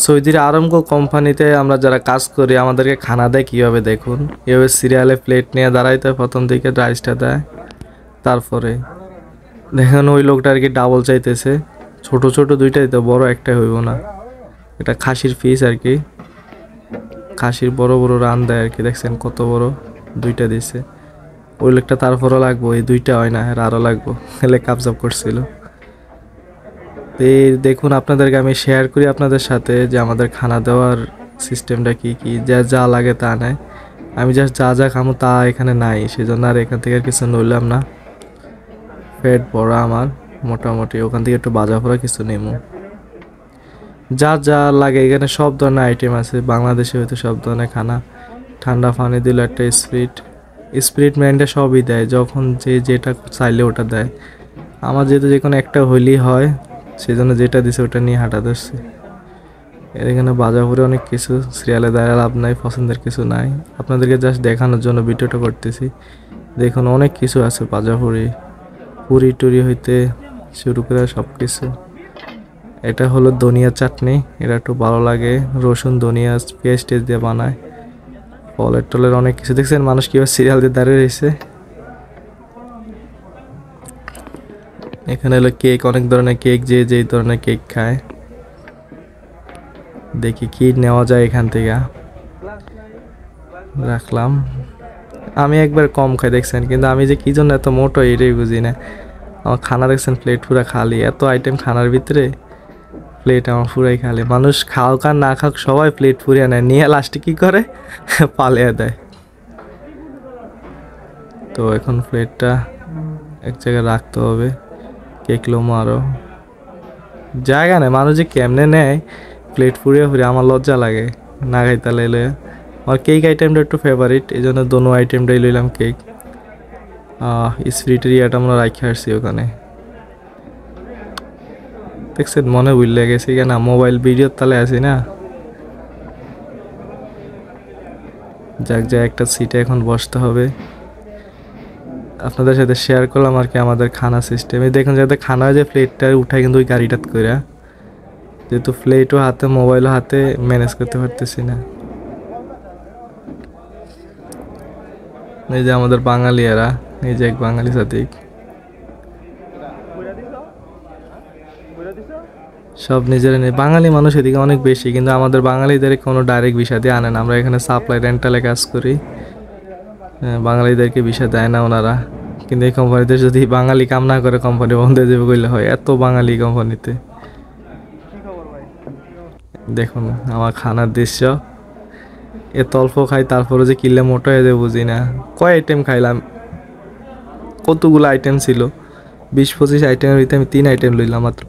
সৌদির আরামকো কোম্পানিতে আমরা যারা কাজ করি আমাদেরকে খানা দেয় কীভাবে দেখুন। এভাবে সিরিয়ালে প্লেট নিয়ে দাঁড়াইতে প্রথম দিকে রাইসটা দেয়, তারপরে দেখেন ওই লোকটা আর কি ডাবল চাইতেছে। ছোট ছোট দুইটাই তো, বড় একটাই হইব না। এটা খাসির পিস আর কি, খাসির বড় বড় রান দেয় আর কি। দেখছেন কত বড়, দুইটা দিছে। ওই লোকটা তারপরও লাগবো, এই দুইটা হয় না, আর আরও লাগবো, এলে কাবজাব করছিল। এই দেখুন আপনাদেরকে আমি শেয়ার করি আপনাদের সাথে যে আমাদের খানা দেওয়ার সিস্টেমটা কি কি, যা যা লাগে তা নেয়। আমি জাস্ট যা যা খামো তা এখানে নাই, সেজন্য আর এখান থেকে আর কিছু নইলাম না। পেট ভরা আমার মোটামুটি, ওখান থেকে একটু বাজা ভরা কিছু নেমো। যা যা লাগে এখানে সব ধরনের আইটেম আছে, বাংলাদেশে হয়তো সব ধরনের খানা। ঠান্ডা পানি দিল, একটা স্প্রিট ম্যান্ডে সবই দেয়, যখন যে যেটা চাইলে ওটা দেয়। আমার যেহেতু যে কোনো একটা হইলেই হয়, সেই জন্য যেটা দিছে ওটা নিয়ে হাঁটা ধরছি। এখানে বাজাপুরে অনেক কিছু, সিরিয়ালে দাঁড়িয়ে লাভ নাই, পছন্দের কিছু নাই। আপনাদেরকে জাস্ট দেখানোর জন্য ভিডিওটা করতেছি। দেখুন অনেক কিছু আছে বাজাপুরি, পুরি টুরি হইতে শুরু করে সব কিছু। এটা হলো ধনিয়া চাটনি, এটা একটু ভালো লাগে, রসুন ধনিয়া পেঁয়াজ টেস্ট দিয়ে বানায়। ফলের টলের অনেক কিছু। দেখছেন মানুষ কীভাবে সিরিয়াল দিয়ে দাঁড়িয়ে রয়েছে। এখানে হলো কেক, অনেক ধরনের কেক, যে যেই ধরনের কেক খায়। দেখি কি নেওয়া যায় এখান থেকে, রাখলাম। আমি একবার কম খাই দেখছেন, কিন্তু আমি যে কি জন্য এত মোটো এটাই বুঝি না। আমার খানা দেখছেন প্লেট পুরা খালি, এত আইটেম খানার ভিতরে প্লেট আমার পুরাই খালি। মানুষ খাওক আর না খাওক সবাই প্লেট পুরিয়ে নেয়, নিয়ে লাস্টে কী করে পালিয়ে দেয়। তো এখন প্লেটটা এক জায়গায় রাখতে হবে। কেক লোমো আরও জায়গা নেই, মানুষ যে কেমনে নেয় প্লেট ফুরিয়ে ফুরিয়ে, আমার লজ্জা লাগে না খাইতে লাইলে। আমার কেক আইটেমটা একটু ফেভারিট, এই জন্য দোনো আইটেমটাই লইলাম কেক। স্প্রিটের ইয়াটা আমরা রাখি আসছি ওখানে। দেখছেন মনে ভুলে গেছি কেন, মোবাইল ভিডিওর তালে আছি না। যাক যা, একটা সিটে এখন বসতে হবে। আপনাদের সাথে শেয়ার করলাম আর কি আমাদের খানা সিস্টেম। এই দেখুন যাতে খানা হয় যে প্লেটটা উঠায় কিন্তু ওই গাড়িটাত করে, যেহেতু প্লেটও হাতে মোবাইলও হাতে, ম্যানেজ করতে পারতেছি না। এই যে আমাদের বাঙালিয়ারা, এই যে এক বাঙালি সাদিক, সব নিজেরা নেই। বাঙালি মানুষ এদিকে অনেক বেশি, কিন্তু আমাদের বাঙালিদের কোনো ডাইরেক্ট ভিসা দিয়ে আনে না। আমরা এখানে সাপ্লাই রেন্টালে কাজ করি, বাঙালিদেরকে ভিসা দেয় না ওনারা। কিন্তু এই কোম্পানিতে যদি বাঙালি কাম না করে কোম্পানি বন্ধ হয়ে যাবে কইলে হয়, এত বাঙালি কোম্পানিতে। দেখুন আমার খানার দৃশ্য, এত অল্প খাই তারপরে যে কিনলে মোটা হয়ে যাবে বুঝি না। কয় আইটেম খাইলাম, কতগুলো আইটেম ছিল, 20-25 আইটেমের ভিতরে আমি 3 আইটেম লইলাম মাত্র।